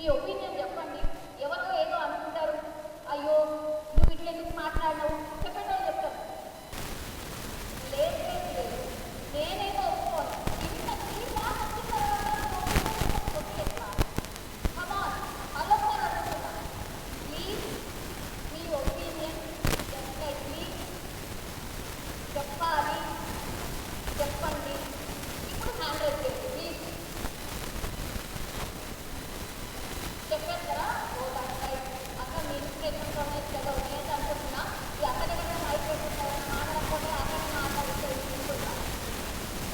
మీ opinion చెప్పండి. ఎవరో ఏదో అనుకుంటారు, అయ్యో నువ్వు ఇట్లా ఎందుకు మాట్లాడినావు చెప్పేటోళ్ళు చెప్తారు. లేదు లేదు లేదు, నేనేమో ఒప్పుకోను. ఇంత క్లీన్గా వచ్చిన తర్వాత ఒప్పుకేస్తా. కమాన్ అదొకసారి అనుకుంటున్నా. ప్లీజ్ మీ ఒపీనియన్ డెఫినెట్లీ చెప్పాలి, చెప్పండి. ఇప్పుడు హ్యాండ్ రైజ్ చేయండి ప్లీజ్. చెప్పారు కదా ఓ దానిపై అక్కడ మీ ఇన్స్పిరేషన్తో కదా ఉన్నాయని అనుకుంటున్నా. ఈ అక్కడ దగ్గర మైక్ పెట్టుకుంటారని మాట్లాడకపోతే అక్కడ మాట్లాడితే అనుకుంటున్నా.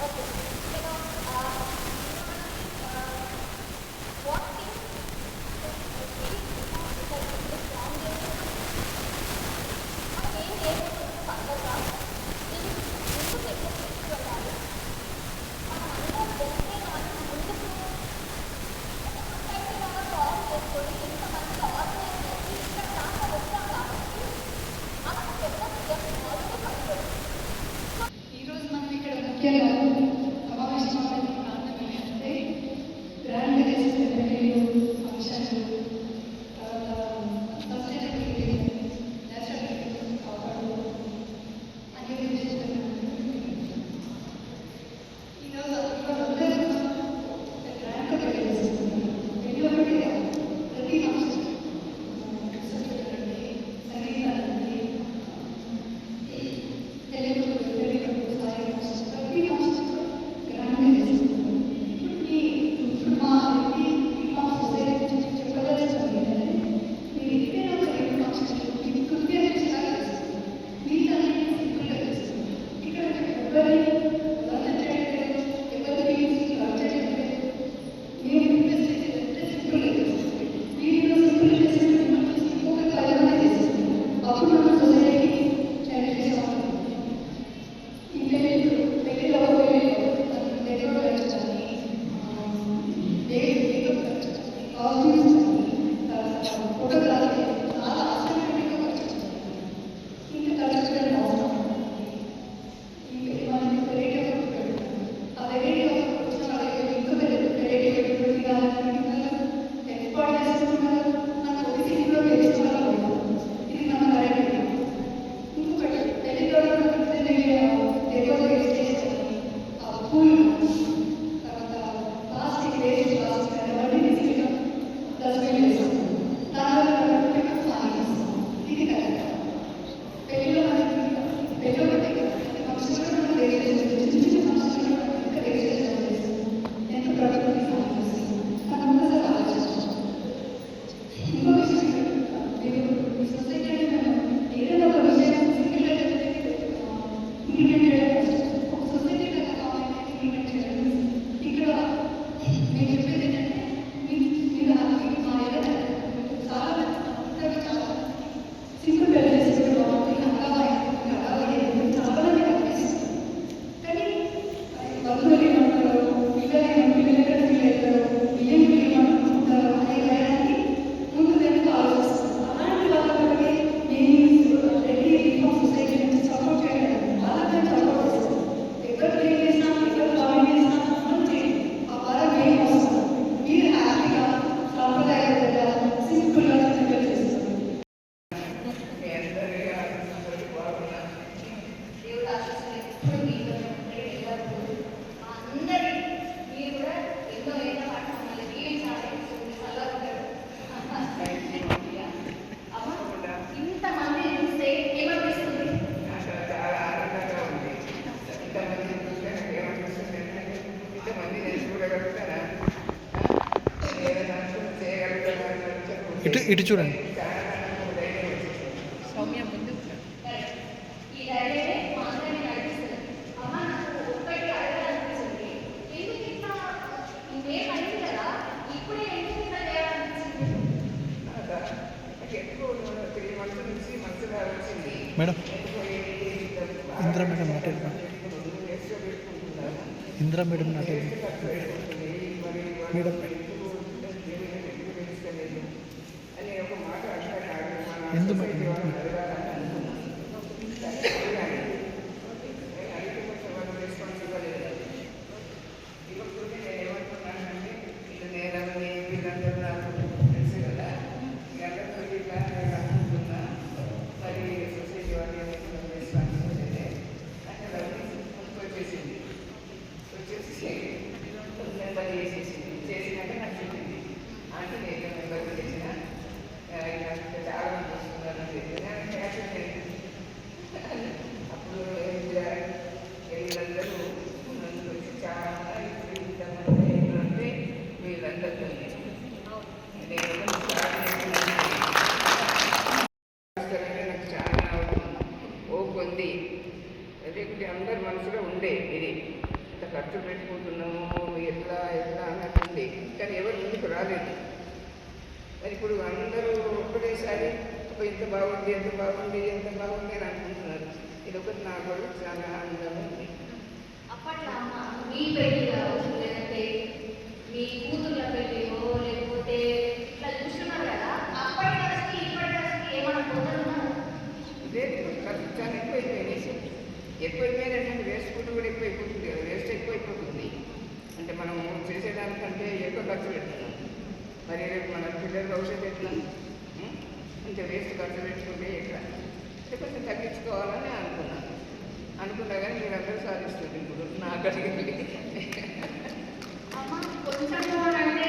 ఓకే నేను వాట్ థింగ్స్ ఫామ్ చేసి మనం ఏం చేయబోతున్నాం పక్కగా దీన్ని ముందుకు ఎక్కువ తీసుకువెళ్ళాలి. మనం అందరం వెళ్తే మనం ముందుకు సాల్వ్ చేసుకొని ఇంతమంది ఆర్గనైజ్ చేసి ఇక్కడ దాకా వచ్చాం కాబట్టి మనకు పెద్ద స్టెప్ మొదలు పడుతుంది. ఈరోజు మనం ఇక్కడ ముఖ్యంగా సమావేశం అవడానికి కారణం ఏంటంటే గ్రాండ్ పెళ్ళిళ్ళు ఫంక్షన్లు తర్వాత సస్టైనబిలిటీ నేచురల్ కాపాడు అనే విషయం ఈరోజు అందరూ గ్రాండ్గా తెలియజేస్తున్నారు. పెళ్ళి ఒకటి ప్రతి ఫంక్షన్ సంగీతానికి తెలుగు ప్రతి ఫంక్షన్ గ్రాండ్గా చేస్తున్నారు. ఇప్పుడు మా సొసైటీ చెప్పదలుచుకుంది ఏంటంటే మీరు ఎక్కడైనా ఒక రెండు ఫంక్షన్లు మీకు కృపయ చేసేలాగా చేస్తున్నారు. మీతనే సింపుల్గా చేస్తున్నారు. ఇక్కడ ఎవరి వర్క్ చేయలేదు, ఎవరికి వర్క్ చేయలేదు. మేము రిక్వెస్ట్ చేసేదంటే సింపుల్గా చేస్తున్నాం. మీరు సింపుల్గా చేసిన మిమ్మల్ని చూసి ఇంకొక 10 మంది చేస్తున్నారు. అప్పుడు మన సొసైటీకి చేంజ్ చేసాము. ఈ పెళ్ళిళ్ళు డెకరేట్ ఖర్చు కానీ మేకప్ ఖర్చు కానీ కాస్ట్యూమ్స్ కానీ ఫోటోగ్రఫీ చాలా ఆశ్చర్యంగా ఖర్చు ఇంకా ఖర్చు పెట్టడం అవసరం. మనం వెరైటీ ఆఫ్ పెట్టుకుంటాం. ఆ వెరైటీ ఆఫ్ వచ్చిన వాళ్ళకి ఇంకా వెరైటీ పెట్టుకుంటుంది కానీ ఎక్స్పోర్ట్ చేసుకుంటున్నారు. నాకు ఒబిసిటీలో తెలుసుకోవాలి. ఇది మన కరెక్ట్. ఇంకొకటి పెళ్ళిలో డెకరేట్ చేసి పూలు తర్వాత ప్లాస్టిక్ వేస్ట్ ప్లాస్టిక్ అవన్నీ తీసుకెళ్ళి డస్ట్బిన్ వేస్తాం. దానివల్ల హాని చేస్తాం. ఇది కరెక్ట్. పెళ్ళిలో మనకి పెళ్ళి ఒకటి ఫంక్షన్లో మనం డెకరేషన్ చిన్న చిన్న ఫంక్షన్లో ఇంకా డెకరేషన్ చేస్తాం. ఎంత ప్రకృతి హాని చేస్తాం. మనం ఒకసారి ఆలోచించాం. ఇంకో విషయం మీరు ఈ సొసైటీలో మేము ఏదైనా ఒక విషయం సింగిల్గా ఇంప్లిమెంట్ చేయడం ఒక సొసైటీలో ఇంప్లిమెంట్ చేయడం. ఇక్కడ మేము చెప్పేది ఏంటంటే మీరు మా ఏదైనా చాలా అందరికీ చాలా సింపుల్ పెళ్లి చేసుకుంటే బాగుంటుంది. చాలా కనిపిస్తుంది. కానీ బంధువులు ఏమంటారు, పిల్లలు ఎక్కడ ఫీల్ అవుతారు, బియ్యం ఏమనుకుంటారు అనే భయాన్ని ముందు వెనుక ఆలోచిస్తారు. అలాంటి వాళ్ళకి నేను రెడీ రిఫార్మ్ సొసైటీ నుంచి సపోర్ట్ చేయడానికి వాళ్ళకి సపోర్ట్ చేస్తాను. ఎవరు క్లీన్ చేసినా ఎవరు కామెంట్ చేసినా మనం చేయండి. ఆ భారం ఏం వస్తుంది. మీరు హ్యాపీగా సాంప్రదాయంగా సింపుల్గా సింపుల్ చేస్తారు. దేవుడు ఆశీస్సులు ఎప్పుడు మీతో ఉంటాయి. ఎవరు అందరి మీరు కూడా ఎన్నో ఏళ్ళ పాటు మమ్మల్ని దీవించాలి. చల్లగా ఉంటారు. అమ్మ ఇంతమంది చూస్తే ఏమనిపిస్తుంది? చాలా ఆనందంగా ఉంది. ఇంతమంది చూస్తే నాకు ఏమనిపిస్తుంది అంటే ఇంతమంది నేను చూడగలుగుతానా, ఏదైనా చేయగలుగుతానా ఇటు చూడండి. సౌమ్య ముందు ఈ ధైర్యమే మా అందరినీ నడిపిస్తుంది. అమ్మ నాకు ఒక్కటి అడగాలనిపిస్తుంది. ఎందుకు ఇట్లా ఇంకేం అయింది కదా, ఇప్పుడే ఎందుకు ఇట్లా చేయాలనిపించింది? ఎక్కువ 3 months నుంచి మనసుగా వచ్చింది. మేడం ఇందిరా మేడం నాటేది ఇందిరా మేడం నాటేది మేడం అని ఒక మాట అంటారు. ఎందు మేడం రెస్పాన్స్ ఇవ్వలేదు. ఇవ్వకపోతే నేను ఏమంటున్నానంటే ఇది నేరని వీళ్ళందరూ నాకు లేకుంటే అందరి మనసులో ఉండే ఇది ఇంత ఖర్చు పెట్టుకుంటున్నాము ఎట్లా ఎట్లా అన్నట్టుంది, కానీ ఎవరు ముందుకు రాలేదు. మరి ఇప్పుడు అందరూ ఒకటేసారి ఎంత బాగుంది ఎంత బాగుంది ఎంత బాగుంది అని అనుకుంటున్నారు. ఇది ఒకటి నాకు కూడా చాలా ఆనందంగా ఉంది. అప్పట్లో అమ్మ మీ పెళ్లి కావచ్చు, లేదంటే మీ కూతుర్ల పెళ్ళిలో, లేకపోతే ఇట్లా చూస్తున్నారు కదా, అప్పటి డ్రెస్కి ఇప్పటి డ్రెస్కి ఏమైనా పోతున్నారు? లేదు, ఖర్చు చాలా ఎక్కువైపోయింది. ఎక్కువైపోయినటువంటి వేస్ట్ ఫుడ్ కూడా ఎక్కువైపోతుంది కదా, వేస్ట్ ఎక్కువైపోతుంది. అంటే మనం చేసేదానికంటే ఎక్కువ ఖర్చు పెడుతున్నాం. మరి రేపు మన పిల్లల భవిష్యత్తు ఎట్లా? ఇంకా వేస్ట్ ఖర్చు పెట్టుకుంటే ఎట్లా? కొంచెం తగ్గించుకోవాలని అనుకున్నా కానీ మీరందరూ సాధిస్తుంది ఇప్పుడు నా అక్కడికి. అమ్మ కొంచెం అంటే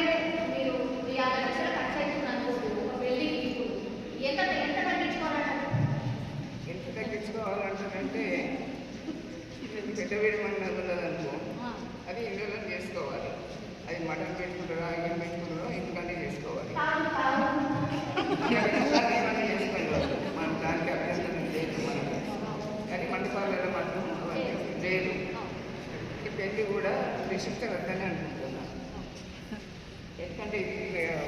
మీరు 50 లక్షలు ఖర్చు అవుతుంది అనుకోండి ఒక పెళ్ళికి, ఇప్పుడు ఎంత ఎంత తగ్గించుకోవాలంటారు? ఎంత తగ్గించుకోవాలంటారంటే ఇది పెద్ద వేయమని ఉన్నదనుకో, అది ఇంట్లో చేసుకోవాలి. అది మటన్ పెట్టుకుంటారా ఏం పెట్టుకుంటారో ఇంటికనే చేసుకోవాలి. ఏమైనా చేసుకోవాలి, మన దానికి అభ్యర్థన లేదు మనకు. కానీ మంటపాలలో మాత్రం అవన్నీ లేదు. ఈ పెళ్ళి కూడా రిసెప్షన్ వద్దనే అనుకుంటున్నాను. ఎందుకంటే ఇది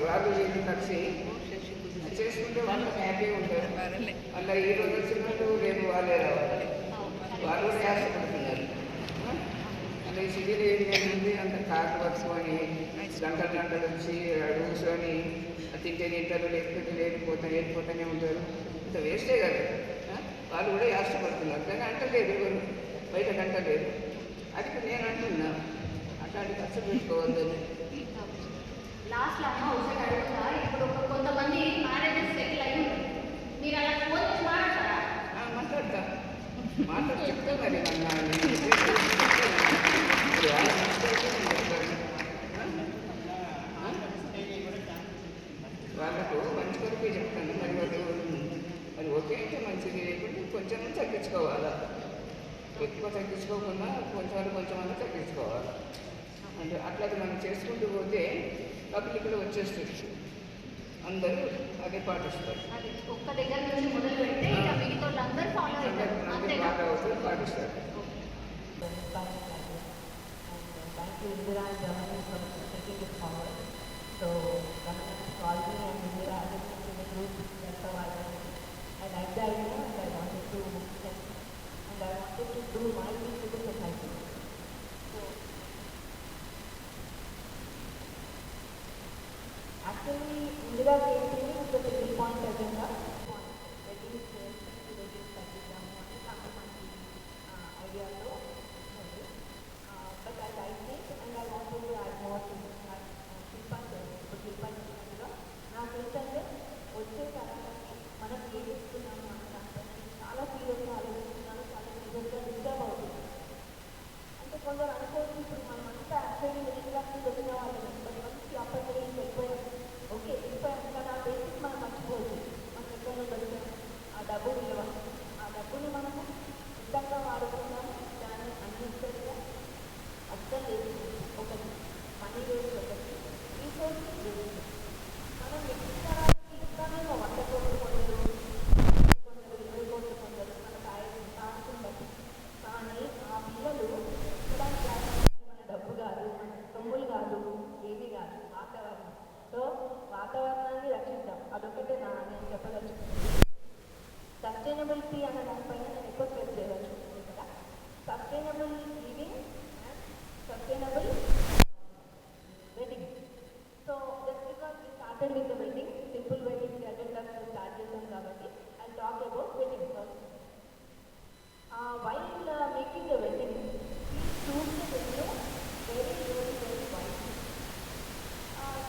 వాళ్ళు వీళ్ళు కలిసి చేసుకుంటే వాళ్ళు హ్యాపీగా ఉంటారు. అలా ఈ రోజు వచ్చినట్టు రేపు వాళ్ళే రావాలి, వాళ్ళు కూడా ఆశపడుతున్నారు. అంటే ఈ సిటీలో ఏం అంత కార్డు పట్టుకొని గంటలు గంటలు వచ్చి కూర్చొని తింటే తింటారు, లేకపోతే లేకపోతూనే ఉంటారు. ఇంత వేస్టే కదా. వాళ్ళు కూడా ఆశపడుతున్నారు, కానీ అంటలేదు ఎవరు, బయట అంటలేదు. అది నేను అంటున్నా అట్లాంటి ఖర్చు పెట్టుకోవద్దని. లాస్ట్లో అమ్మ ఒకసారి అడుగుతా, ఇప్పుడు కొంతమంది మ్యారేజెస్ సెటిల్ అయ్యి మీరు అలా ఫోన్ చేసి మాట్లాడతారా? మాట్లాడి చెప్తా మరి వాళ్ళకు మంచి కొరకు చెప్తాను. మరి వాళ్ళు మరి ఓకే అంటే మంచిది, లేకుంటే కొంచెం తగ్గించుకోవాలా. ఎక్కువ తగ్గించుకోకుండా కొంచెం తగ్గించుకోవాలి. అంటే అట్లా మనం చేసుకుంటూ పోతే పబ్లిక్లో వచ్చేస్తుంది, అందరూ అదే పాటిస్తారు. అది ఒక్క దగ్గర నుంచి మొదలు పెడితే ఇక మిగతా వాళ్ళందరూ ఫాలో అవుతారు. బాగా అవుతారు, పాటిస్తారు. Thank you, Indira and Germany, for taking this forward. So, Government called me and Indira added me to the group. That's how I went. I liked the idea and I wanted to help. And I wanted to do my thing to the society. So, actually, Indira came to me with the 3-point agenda. Reduce waste, reduce packaging, compromise idea. But I liked it and I wanted to add more to it. నాకు ఏంటంటే వచ్చే తరాలకి మనం ఏం ఇస్తున్నాము అంటే చాలా సీరియస్గా ఆలోచిస్తున్నాను, చాలా సీరియస్గా డిస్టర్బ్ అవుతుంది. అంటే కొందరు అనుకోవచ్చు ఇప్పుడు మనం అంతా యాక్చువల్లీ మిడిల్ క్లాస్ నుంచి వచ్చిన వాళ్ళని, బట్ మంచి ఆపర్చునిటీస్ వెళ్ళిపోయాం. ఓకే వెళ్ళిపోయాం, కానీ ఆ బేసిక్ మనం మర్చిపోవచ్చు. మనం ఎక్కడ నుండి వచ్చాం, ఆ డబ్బు విలువ, ఆ డబ్బుని మనము సిద్ధంగా వాడుకున్నాము. దాన్ని అన్నిటిగా అర్థం లేదు. ఒకటి మనీ వేస్ట్, ఒకటి రీసోర్సెస్ వేస్ట్. మనం ఇస్తారానికి ఇస్తామేమో 100 కోట్లు కొందరు, 20 కోట్లు కొందరు, మన సాహసం బట్టి. కానీ ఆ పిల్లలు ఇక్కడానికి మన డబ్బు కాదు, మన సొమ్ములు కాదు, ఏమీ కాదు, వాతావరణం. సో వాతావరణాన్ని రక్షిద్దాం, అదొకటే నేను చెప్పదలుచుకున్నాను. సస్టైనబిలిటీ అనే దానిపైన నేను ఎక్కువ స్ట్రెస్ చేయదలుచుకున్నాను కదా. Sustainable living and sustainable wedding. So just because we started with the wedding, simple wedding agenda start చేద్దాం కాబట్టి I'll talk about wedding first. While making the wedding, please choose the venue very wisely.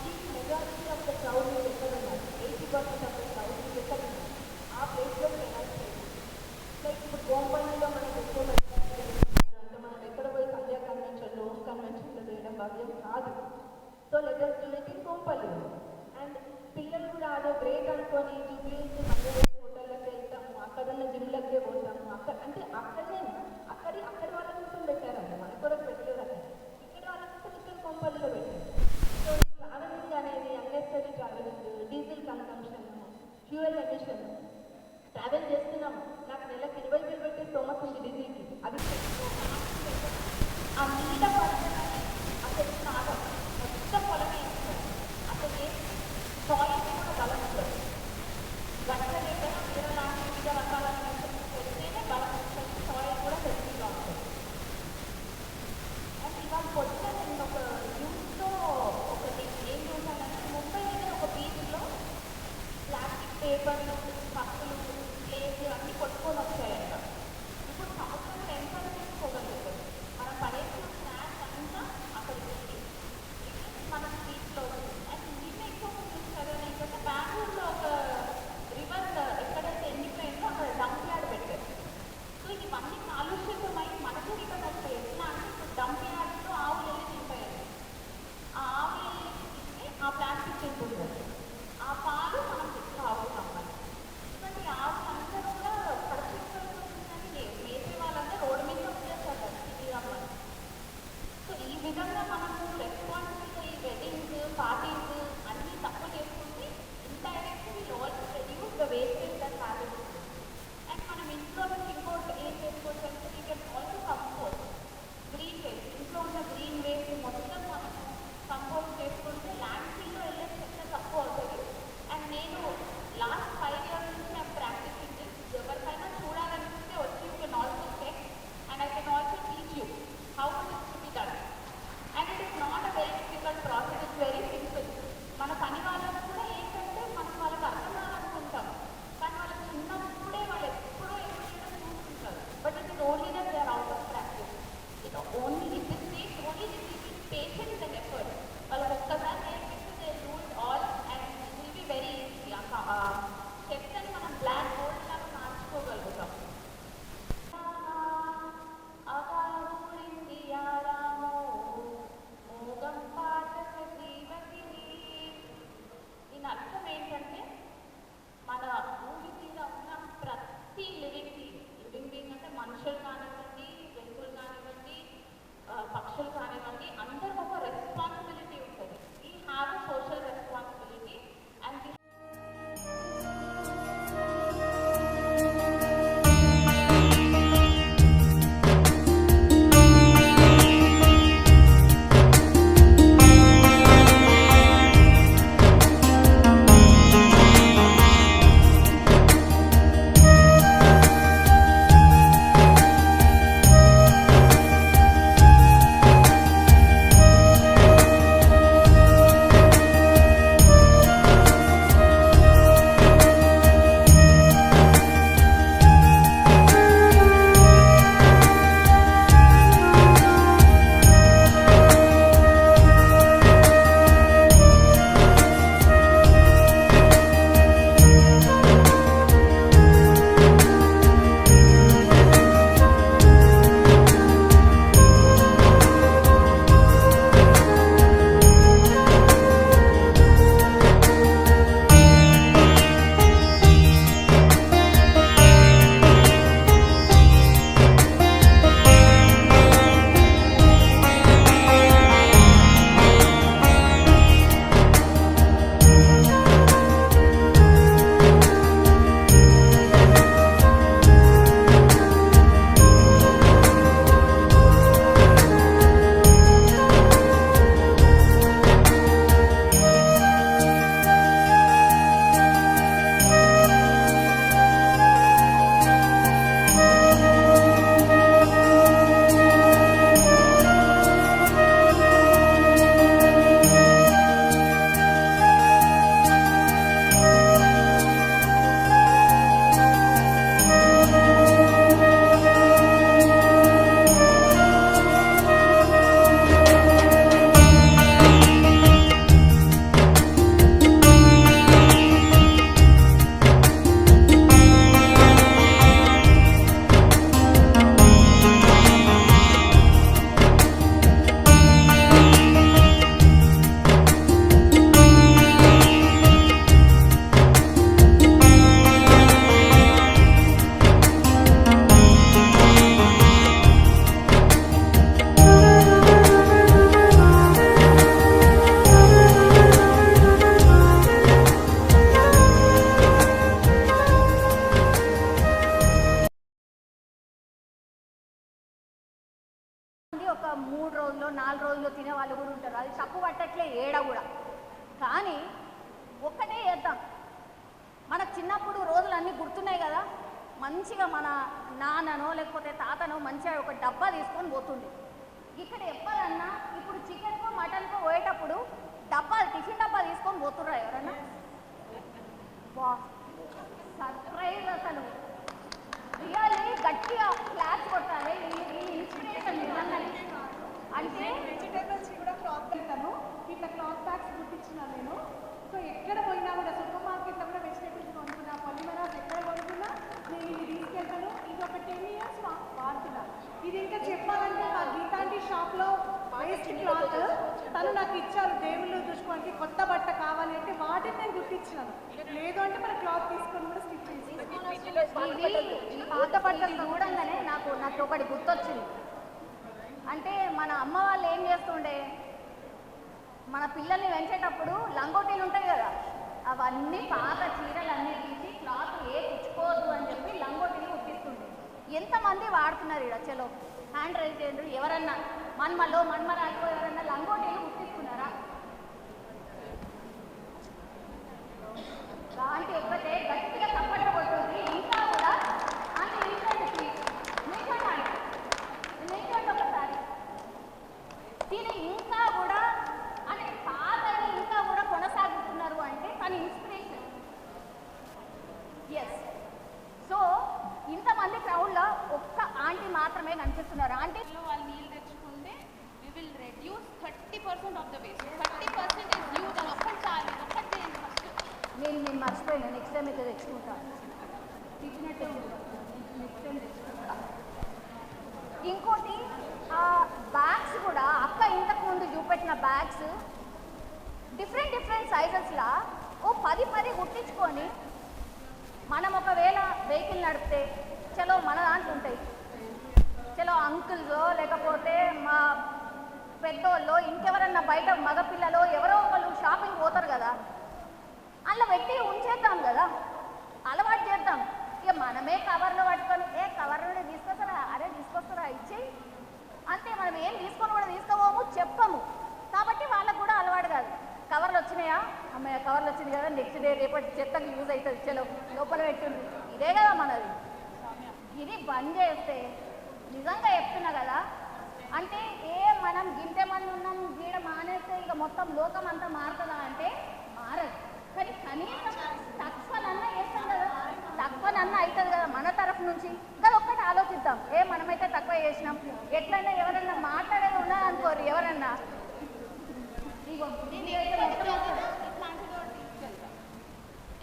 See, majority of the crowd is ఎక్కడ ఉన్నారు, 80% of the crowd is ఎక్కడ ఉన్నారు, ఆ ప్లేస్లో cannot చేయాలి. Like ఇప్పుడు గోంపల్లిలో మనకి ఎక్కువ అంటే మనం ఎక్కడ పోయి సంధ్యా కన్వెన్షన్లో కన్వెన్షన్లో చేయడం భాగ్యం కాదు. So let us do it in Kompally. And పిల్లలు కూడా అదో గ్రేట్ అనుకొని చూపించి మళ్ళీ హోటళ్ళకి వెళ్తాము, అక్కడున్న జిమ్లకే పోతాము. అక్కడి వాళ్ళ కోసం పెట్టారంట, మన కొరకు పెట్టలేదు అక్కడ. ఇక్కడ వాళ్ళ కోసం ఇక్కడ కోంపల్లిలో పెట్టారు. సో ట్రావెలింగ్ అనేది unnecessary travelling, diesel consumption, fuel emission. Travel చేస్తున్నాం, నాకు నెలకు 20,000 పెట్టే స్తోమత ఉంది డీజిల్కి. అది చెట్టు ఆ నీడ పడుతుందని అసలు నాగం మొత్తం పొలం వేస్తారు. అసలు ఏ సాయిల్ కూడా బలం ఉంటుంది. గట్ల దగ్గర వేరే లాంటి వివిధ రకాల పెడితేనే బలం వస్తుంది, సాయిల్ కూడా హెల్తీగా ఉంటుంది. అండ్ ఇవాళ పొద్దున నేను ఒక న్యూస్లో ఒకటి ఏం చూసానంటే ముంబై దగ్గర ఒక బీచ్లో ప్లాస్టిక్ పేపర్లు, కప్పులు, ప్లేట్లు అన్నీ కొట్టుకొని వచ్చాయంట. ఇప్పుడు సంవత్సరం ఎంత తీసుకోగలుగుతుంది? మనం పడేసిన స్నాక్స్ అంతా అక్కడికి వెళ్ళి మన స్ట్రీట్లో అండ్ దీన్ని ఎక్కువ చూస్తారు. ఏంటంటే బెంగళూరులో ఒక రివర్ ఎక్కడైతే ఎండిపోయిందో అక్కడ డంప్ యార్డ్ పెట్టారు. సో ఇవన్నీ కాలుష్యమై మనకు రిటర్న్ వస్తాయి. ఎట్లా అంటే ఇప్పుడు డంప్ యార్డ్లో ఆవులు వెళ్ళి తింటాయండి. ఆ ఆవులు వెళ్ళి తింటే ఆ ప్లాస్టిక్ తింటుంది. ఆ పాలు మనం తాగుతాం. ఎందుకంటే ఆవులందరూ కూడా పరిస్థితులని మేసే వాళ్ళందరూ రోడ్డు మీద వచ్చేస్తారు సిటీ రమ్మని. సో ఈ విధంగా మనము రెస్పాన్సిబుల్గా ఈ వెడ్డింగ్స్, పార్టీస్ అన్నీ తక్కువ చేసుకుంటే indirectly will also reduce the wastage that happens. And మనం ఇంట్లో నుంచి ఇంకోటి ఏం చేసుకోవచ్చు అంటే we can also compost green waste. ఇంట్లో ఉన్న గ్రీన్ వేస్ట్ మొత్తం మనం కంపోస్ట్ చేసుకుంటే ల్యాండ్ ఫీల్డ్లో వెళ్ళే చెత్త తక్కువ అవుతుంది. అండ్ నేను లాస్ట్ 5 years నుంచి నేను ప్రాక్టీసింగ్ దిస్. ఎవరికైనా చూడాలనిపిస్తే వచ్చి you can also check and I can also teach you how this to be done. And it is not a very difficult process, it's very simple. మన పని వాళ్ళకు కూడా ఏంటంటే మనం వాళ్ళకి అర్థం కావాలనుకుంటాం, కానీ వాళ్ళకి చిన్నప్పుడే వాళ్ళు ఎప్పుడో చూసుకుంటారు. But it is only that they are out of practice. It only it is takes only this is patience and effort. వాళ్ళకి ఒక్కసారి నేర్పిస్తే they do it all and it will be very easy. చెప్తే మనం black board లాగా మార్చుకోగలుగుతాం. దీని అర్థం ఏంటంటే మన భూమి మీద ఉన్న ప్రతి లివింగ్ బీయింగ్ అంటే మనుషులు కానివ్వండి, జంతువులు కానివ్వండి, పక్షులు కానివ్వండి, అందరికి ఒక రెస్పాన్సిబిలిటీ ఉంటుంది. We have a social responsibility and 4 రోజులు తినే వాళ్ళు కూడా ఉంటారు, అది తప్పు పట్టట్లే ఏడ కూడా. కానీ ఒక్కటే చేద్దాం, మనకు చిన్నప్పుడు రోజులన్నీ గుర్తున్నాయి కదా, మంచిగా మన నాన్ననో లేకపోతే తాతనో మంచిగా ఒక డబ్బా తీసుకొని పోతుండే. ఇక్కడ ఎవ్వరన్నా ఇప్పుడు చికెన్కో మటన్కో పోయేటప్పుడు టిఫిన్ డబ్బా తీసుకొని పోతుర్రా ఎవరన్నా? వా సర్ప్రైజ్, అసలు రియల్లీ గట్టిగా క్లాస్ కొట్టాలి ఈ ఇన్స్పిరేషన్ నిజంగానే. అంటే వెజిటేబుల్స్ కూడా క్లాత్ పెడతాను, ఇట్లా క్లాత్ బ్యాగ్స్ గుర్తించిన నేను. సో ఎక్కడ పోయినా కూడా సూపర్ మార్కెట్లో కూడా వెజిటేబుల్స్ కొనుక్కున్నా, పొలిమరాస్ ఎక్కడ కొనుక్కున్నా నేను ఇది తీసుకెళ్తాను. ఇది ఒక 10 years వాడుతున్నాను. ఇది ఇంకా చెప్పాలంటే మా గీతాంటి షాప్లో వేస్ట్ క్లాత్ తను నాకు ఇచ్చారు, దేవుళ్ళు చూసుకోవడానికి కొత్త బట్ట కావాలి అంటే వాటిని నేను గుర్తించినాను. లేదు అంటే మన క్లాత్ తీసుకొని కూడా స్టిచ్ చేసి ఈ పాత బట్టలు చూడంగానే నాకు ఒకటి గుర్తొచ్చింది. అంటే మన అమ్మ వాళ్ళు ఏం చేస్తుండే, మన పిల్లల్ని పెంచేటప్పుడు లంగోటీలు ఉంటాయి కదా, అవన్నీ పాత చీరలన్నీ తీసి క్లాత్ కుచ్చుకోవద్దు అని చెప్పి లంగోటీలు కుట్టిస్తుండే. ఎంతమంది వాడుతున్నారు ఇక్కడ? చలో హ్యాండ్ రైజ్ చేయండి. ఎవరన్నా మన్మరాలు ఎవరన్నా లంగోటీలు కుట్టిస్తున్నారా? అంటే ఎక్కడే గట్టిగా తప్పట్టు కొట్టుంది. ఇంకా కూడా అంటే నిల్చోండి ఒకసారి. దీని ఇంకా కూడా అంటే పాతని ఇంకా కూడా కొనసాగుతున్నారు అంటే తన ఇన్స్పిరేషన్. ఎస్. సో ఇంతమంది క్రౌడ్లో ఒక్క ఆంటీ మాత్రమే కనిపిస్తున్నారు. ఆంటీ వాళ్ళు నీళ్ళు తెచ్చుకుంటే we will reduce 30% of the waste. 30% is huge. అది ఒక్కటి చాలు, ఒక్కటి చేయండి ఫస్ట్. నేను మర్చిపోయాను, నెక్స్ట్ టైం అయితే తెచ్చుకుంటాను. తెచ్చినట్టే ఉంటుంది, నెక్స్ట్ టైం తెచ్చుకుంటా. ఇంకోటి బ్యాగ్స్ కూడా అక్క ఇంతకు ముందు చూపెట్టిన బ్యాగ్స్ డిఫరెంట్ సైజెస్లా ఓ 10 కుట్టించుకొని మనం ఒకవేళ వెహికల్ నడిపితే చలో మన దాంట్లో ఉంటాయి, చలో అంకుల్సో లేకపోతే మా పెద్దోళ్ళు ఇంకెవరన్నా బయట మగపిల్లలో ఎవరో ఒకళ్ళు షాపింగ్ పోతారు కదా, అలా పెట్టి ఉంచేద్దాం కదా, అలవాటు చేద్దాం. ఇక మనమే కవర్లో పట్టుకొని కవర్లో తీసుకొస్తారా, అరే తీసుకొస్తారా ఇచ్చేయి అంతే. మనం ఏం తీసుకొని కూడా తీసుకోవము, చెప్పము. కాబట్టి వాళ్ళకు కూడా అలవాటు కాదు. కవర్లు వచ్చినాయా, అమ్మాయి కవర్లు వచ్చింది కదా, నెక్స్ట్ డే రేపటి చెత్తకు యూజ్ అవుతుంది, చలో లోపల పెట్టుండ్రు. ఇదే కదా మనది. ఇది బంద్ చేస్తే నిజంగా చెప్తున్నా కదా, అంటే మనం గింటే మంది ఉన్నాం గీడ మానేస్తే ఇక మొత్తం లోకం అంతా మారుతుందా అంటే మారదు. కానీ కనీసం తక్కువనన్నా చేస్తాం కదా, తక్కువనన్నా అవుతుంది కదా మన తరఫు నుంచి. కదా ఒక్కటి ఆలోచిద్దాం, మనమైతే తక్కువ చేసినాం, ఎట్లయినా ఎవరన్నా మాట్లాడేది ఉన్నది అనుకోరు, ఎవరన్నా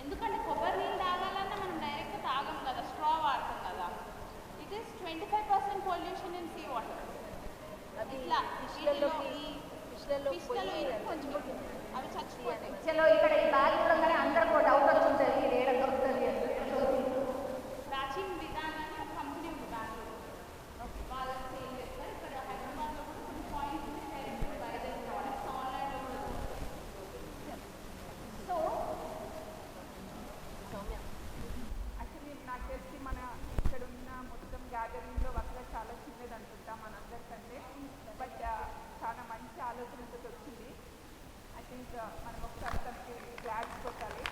ఎందుకంటే కొబ్బరి నీళ్ళు తాగాలన్నా మనం డైరెక్ట్ తాగం కదా, స్ట్రా వాడతాం కదా. It is 25% pollution in sea water. ఇట్లా ఫిష్లలో కొంచెం అవి చచ్చిపోతాయి. చలో ఇక్కడ ఈ బ్యాగ్ చూడగానే అందరూ కూడా డౌట్ వచ్చింది, ఇది ఏడ దొరుకుతుంది. ప్రాచీన విధానాన్ని ఒక కంపెనీ ఉంది బ్యాంగ్లూర్, వాళ్ళకి సేల్ చేస్తారు. ఇక్కడ హైదరాబాద్లో కూడా కొన్ని పాయింట్స్ ప్రోడక్ట్స్ ఆన్లైన్లో కూడా. సో యాక్చువల్లీ నాకు తెలిసి మన ఇక్కడ ఉన్న మొత్తం గ్యాదరింగ్లో వర్క్ చాలా చిన్నది అనుకుంటా మనందరికంటే, బట్ చాలా మంచి ఆలోచనతో వచ్చింది. ఐ థింక్ మనం ఒకసారి దానికి ఫ్లాగ్స్ కొట్టాలి.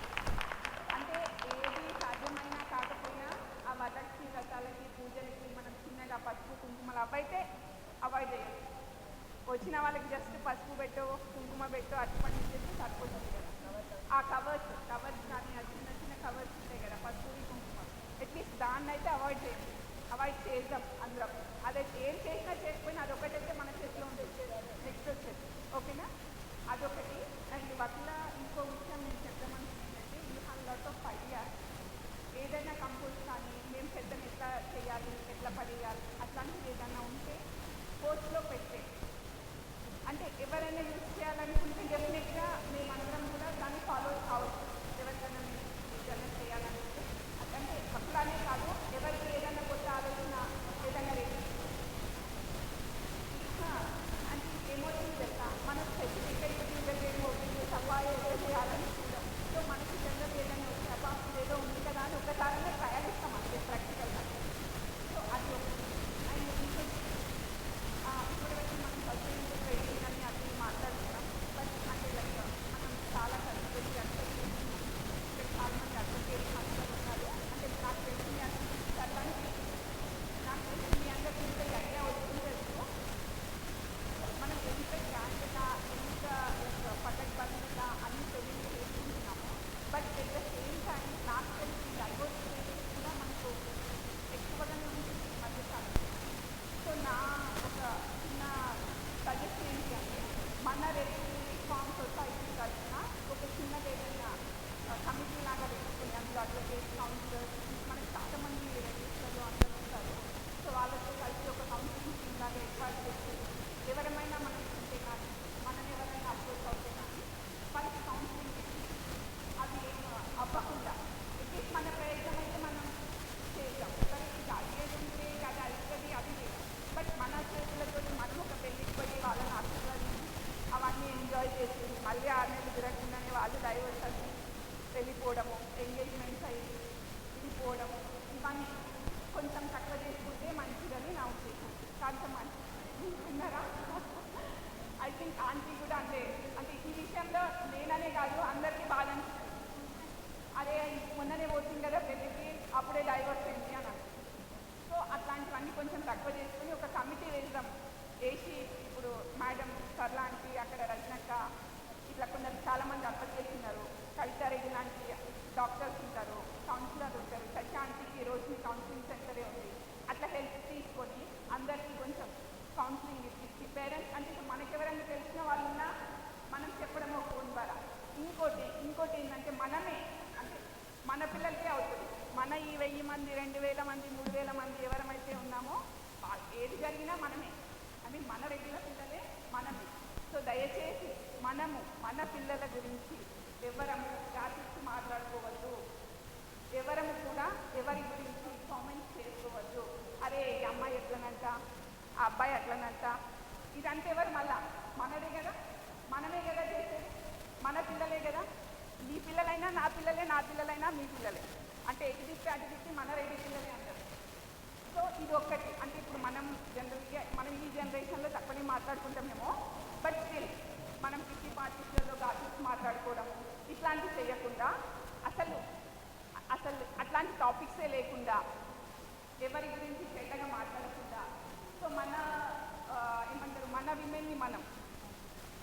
అంటే ఏది సాధ్యమైనా కాకపోయినా ఆ వరలక్ష్మి వ్రతాలకి పూజలకి మనం చిన్నగా పసుపు కుంకుమలు అవైతే అవాయిడ్ చేయాలి. వచ్చిన వాళ్ళకి జస్ట్ పసుపు పెట్టో కుంకుమ పెట్టో అట్టుపడి ఇచ్చేసి సరిపోతుంది కదా. ఆ కవర్స్ కానీ ఆ చిన్న కవర్స్ ఉంటాయి కదా పసుపు కుంకుమ, అట్లీస్ట్ దాన్ని అయితే అవాయిడ్ చేద్దాం అందరం. అదైతే ఏం చేసినా చేయకపోయినా అదొకటైతే మన చేతిలో ఉంటుంది. నెక్స్ట్ వచ్చేది ఓకేనా, అదొకటి. అండ్ వల్ల ఇంకో విషయం నేను చెప్దామనుకుంటే, you have lot of ideas. ఏదైనా కంపోస్ట్ కానీ మేము చెత్తను ఎట్లా చేయాలి, ఎట్లా పడేయాలి, అట్లాంటివి ఏదైనా ఉంటే పోస్ట్లో పెట్టే, అంటే ఎవరైనా యూజ్ చేయాలనుకుంటే డెఫినెట్గా మేమందరం కూడా దాన్ని ఫాలో కావచ్చు. ఎవరికైనా ఏదైనా చేయాలనుకుంటే అంటే అట్లానే కాదు, ఎవరికి ఏదైనా కొత్త ఆలోచన ఏదైనా రేపు అంటే ఏమవుతుంది తెలుసా, మన స్పెసిఫిక్ సఫాయి చేయాలని చూద్దాం. సో మనకి జనరల్ ఏదైనా వచ్చి అబ్బా ఏదో ఉంది కదా అని ఒకసారి ప్రయాణిస్తాం అంతే ప్రాక్టికల్గా. సో అది ఒకటి. అండ్ ఇంకొకటి ఇప్పటివరకు మనం 10 నాకు తెలిసి డైవర్స్ రేట్ కూడా మనకు ఎక్కువగానే ఉంది ఈ మధ్యకాలం. సో నా ఒక చిన్న సజెషన్ ఏంటి అంటే మన రిఫార్మ్ సొసైటీ తరఫున ఒక చిన్నగా ఏదైనా కమిటీ లాగా పెట్టుకుని అందులో అడ్వకేట్ కౌన్సిలర్స్ మనకి చాలామంది రిజిస్టర్లు అందరూ ఉంటారు. సో వాళ్ళతో కలిసి ఒక కౌన్సిలింగ్ టీమ్ లాగా ఏర్పాటు చేసి ఎవరైనా మనకి ఉంటే కానీ మనని ఎవరైనా అప్రోచ్ అవుతే కానీ వాళ్ళకి కౌన్సిలింగ్ చేసి అది అవ్వకుండా అట్లీస్ట్ మన ప్రయత్నం అయితే మనం చేద్దాం. సరే ఇది అయ్యేది ఉంటే అది అవుతుంది అది లేదు, బట్ మన చేతులతో మనం ఒక పెళ్ళికి పోయి వాళ్ళని ఆశీర్వాదించి అవన్నీ ఎంజాయ్ చేసి మళ్ళీ 6 నెలలు తిరగకుండానే వాళ్ళు డైవర్స్ అయ్యి వెళ్ళిపోవడము, ఎంగేజ్మెంట్స్ అయ్యి వెళ్ళిపోవడము, ఇవన్నీ కొంచెం తక్కువ చేసుకుంటే మంచిదని నా ఉద్దేశం. కొంచెం మంచి విన్నారా? ఐ థింక్ ఆంటీ కూడా అంటే ఈ విషయంలో నేననే కాదు అందరికీ బాగా అనిపిస్తుంది. అదే మొన్ననే పోతుంది కదా పెళ్ళికి, అప్పుడే డైవర్స్ ఏంటి అని అంటారు. సో అట్లాంటివన్నీ కొంచెం తక్కువ చేసుకుని ఒక కమిటీ వేసి ఇప్పుడు మేడం సర్లాంటి అక్కడ రజనక్క ఇట్లా కొందరు చాలామంది అప్పటి చేస్తున్నారు. కవితారెడ్డి లాంటి డాక్టర్స్ ఉంటారు, కౌన్సిలర్ ఉంటారు, శశాంతికి రోజు కౌన్సిలింగ్ సెంటరే ఉంది. అట్లా హెల్ప్ తీసుకొని అందరికీ కొంచెం కౌన్సిలింగ్ ఇప్పించి పేరెంట్స్ అంటే ఇప్పుడు మనకెవరైనా తెలిసిన వాళ్ళు ఉన్నా మనం చెప్పడమో ఫోన్ ద్వారా. ఇంకోటి ఏంటంటే మనమే అంటే మన పిల్లలకే అవుతుంది. మన ఈ 1000 మంది 2000 మంది 3000 మంది ఎవరమైతే ఉన్నామో ఏది జరిగినా మనమే, అది మన రెగ్యులర్ పిల్లలే మనమే. సో దయచేసి మనము మన పిల్లల గురించి ఎవరము జాతికి మాట్లాడుకోవద్దు, ఎవరము కూడా ఎవరి గురించి కామెంట్స్ చేసుకోవద్దు. అరే ఈ అమ్మాయి ఎట్లనంట, ఆ అబ్బాయి అట్లనంట, ఇదంటే ఎవరు మళ్ళా మనదే కదా, మనమే కదా చేసేది, మన పిల్లలే కదా. మీ పిల్లలైనా నా పిల్లలే, నా పిల్లలైనా మీ పిల్లలే. అంటే ఎటు తిప్పి మన రెడ్డి పిల్లలే అంటారు. సో ఇది ఒక్కటి అంటే ఇప్పుడు మనం జనరల్గా మనం ఈ జనరేషన్లో తక్కువనే మాట్లాడుకుంటామేమో, బట్ స్టిల్ మనం కిట్టి పార్టీస్లలో గాసిప్స్ మాట్లాడుకోవడం ఇట్లాంటివి చేయకుండా అసలు అట్లాంటి టాపిక్సే లేకుండా ఎవరి గురించి చెడ్డగా మాట్లాడకుండా సో మన ఏమంటారు మన విమెన్ని మనం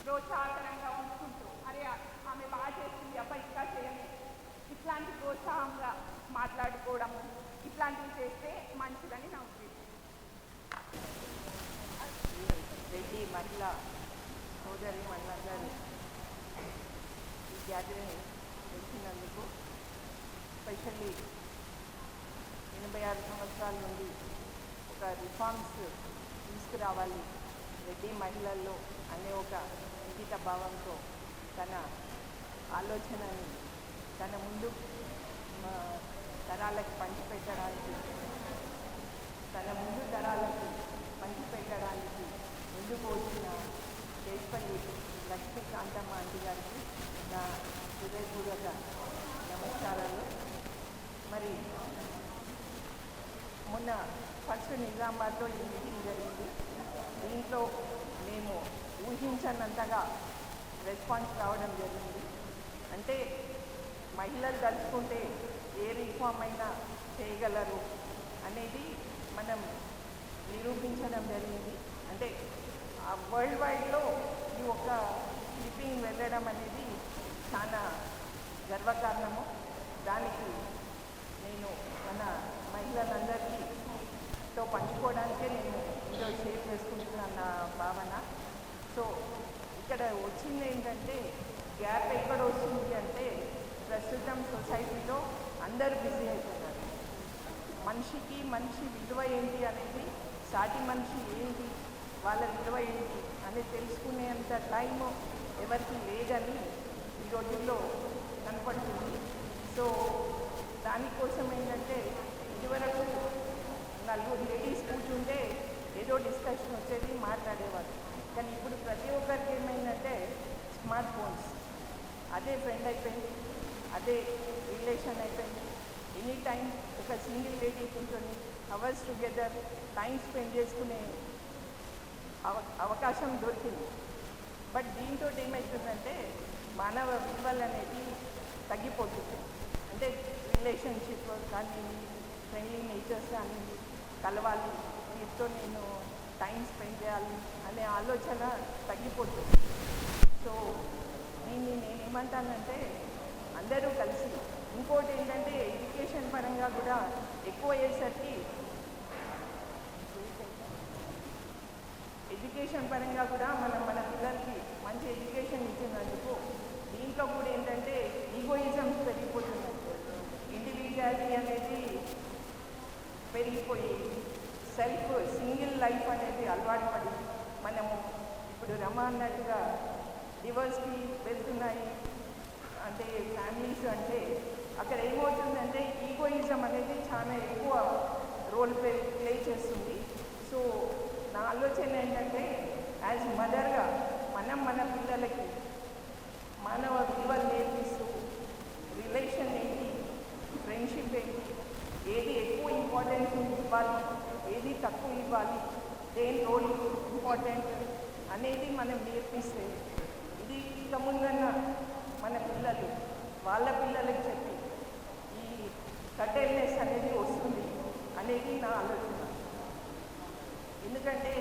ప్రోత్సాహకరంగా ఉంచుకుంటూ అరే ఆమె బాగా చేస్తుంది అబ్బాయి ఇంకా చేయని ఇట్లాంటి ప్రోత్సాహంగా మాట్లాడుకోవడము ఇట్లాంటివి చేస్తే మంచిదని నా ఉద్దేశం. రెడ్డి మహిళ సోదరి మనందరూ ఈ గ్యాదరింగ్ వచ్చినందుకు స్పెషల్లీ 86 సంవత్సరాల నుండి ఒక రిఫార్మ్స్ తీసుకురావాలి రెడ్డి మహిళల్లో అనే ఒక అంకిత భావంతో తన ఆలోచనని తన ముందు తరాలకు పంచిపెట్టడానికి ముందుకు వచ్చిన దేశపల్లి లక్ష్మీకాంతమ్మ ఆంటీ గారికి నా హృదయపూర్వక నమస్కారాలు. మరి మొన్న ఫస్ట్ నిజామాబాద్లో ఈ మీటింగ్ జరిగింది. దీంట్లో మేము ఊహించనంతగా రెస్పాన్స్ రావడం జరిగింది. అంటే మహిళలు తలుచుకుంటే ఏ రిఫార్మ్ అయినా చేయగలరు అనేది మనం నిరూపించడం జరిగింది. అంటే వరల్డ్ వైడ్లో ఈ ఒక్క క్లిప్పింగ్ వెళ్ళడం అనేది చాలా గర్వకారణము. దానికి నేను మన మహిళలందరికీతో పంచుకోవడానికే నేను ఈరోజు షేర్ చేసుకుంటున్నాను నా భావన. సో ఇక్కడ వచ్చింది ఏంటంటే గ్యాప్ ఎక్కడ వస్తుంది అంటే ప్రస్తుతం సొసైటీలో అందరూ బిజీ అవుతున్నారు. మనిషికి మనిషి విలువ ఏంటి అనేది, సాటి మనిషి ఏంటి, వాళ్ళ విలువ ఏంటి అనేది తెలుసుకునేంత టైము ఎవరికి లేదని ఈ రోజుల్లో కనపడుతుంది. సో దానికోసం ఏంటంటే ఇదివరకు నలుగురు లేడీస్ కూర్చుంటే ఏదో డిస్కషన్ వచ్చేది, మాట్లాడేవారు. కానీ ఇప్పుడు ప్రతి ఒక్కరికి ఏమైందంటే స్మార్ట్ ఫోన్స్, అదే ఫ్రెండ్ అయిపోయింది, అదే రిలేషన్ అయిపోయింది. ఎనీ టైం ఒక సింగిల్ లేడీ కూర్చొని అవర్స్ టుగెదర్ టైం స్పెండ్ చేసుకునే అవకాశం దొరికింది. బట్ దీంతో ఏమవుతుందంటే మానవ విలువలు అనేది తగ్గిపోతుంది. అంటే రిలేషన్షిప్ కానీ ఫ్రెండ్లీ నేచర్స్ కానీ కలవాలి, వీటితో నేను టైం స్పెండ్ చేయాలి అనే ఆలోచన తగ్గిపోతుంది. సో దీన్ని నేనేమంటానంటే అందరూ కలిసి ఇంకోటి ఏంటంటే ఎడ్యుకేషన్ పరంగా కూడా ఎక్కువ అయ్యేసరికి ఎడ్యుకేషన్ పరంగా కూడా మనం మన పిల్లలకి మంచి ఎడ్యుకేషన్ ఇచ్చినందుకు దీంట్లో కూడా ఏంటంటే ఈగోయిజమ్స్ పెరిగిపోతున్నాయి. ఇండివిజువాలిటీ అనేది పెరిగిపోయి సింగిల్ లైఫ్ అనేది అలవాటు పడి మనము ఇప్పుడు రమ అన్నట్టుగా డివోర్స్కి వెళ్తున్నాయి అంటే ఫ్యామిలీస్ అంటే అక్కడ ఏమవుతుందంటే ఈగోయిజం అనేది చాలా ఎక్కువ రోల్ ప్లే చేస్తుంది. సో నా ఆలోచన ఏంటంటే యాజ్ మదర్గా మనం మన పిల్లలకి మానవ విలువలు నేర్పిస్తూ రిలేషన్ ఏంటి, ఫ్రెండ్షిప్ ఏంటి, ఏది ఎక్కువ ఇంపార్టెన్స్ ఇవ్వాలి, ఏది తక్కువ ఇవ్వాలి, దేని రోల్ ఇంపార్టెంట్ అనేది మనం నేర్పిస్తే ఇది ఇక ముందన్న మన పిల్లలు వాళ్ళ పిల్లలకి చెప్పి ఈ కటెల్నెస్ అనేది వస్తుంది అనేది నా ఆలోచన. ఎందుకంటే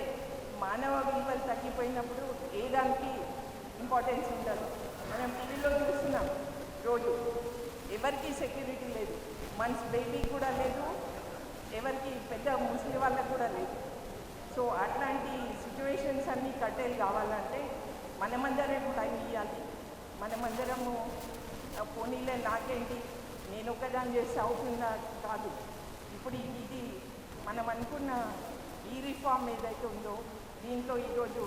మానవ విలువలు తగ్గిపోయినప్పుడు ఏ దానికి ఇంపార్టెన్స్ ఉండదు. మనం టీవీలో చూస్తున్నాం రోజు, ఎవరికి సెక్యూరిటీ లేదు, మంత్స్ బేబీ కూడా లేదు, ఎవరికి పెద్ద ముసలి వాళ్ళకు కూడా లేదు. సో అట్లాంటి సిచ్యువేషన్స్ అన్నీ కట్టేలు కావాలంటే మనమందరం టైం ఇవ్వాలి. మనమందరము పోనీలే నాకేంటి నేను ఒక్కదాన్ని చేస్తే అవుతుందా కాదు. ఇప్పుడు ఇది మనం అనుకున్న ఈ రిఫార్మ్ ఏదైతే ఉందో దీంట్లో ఈరోజు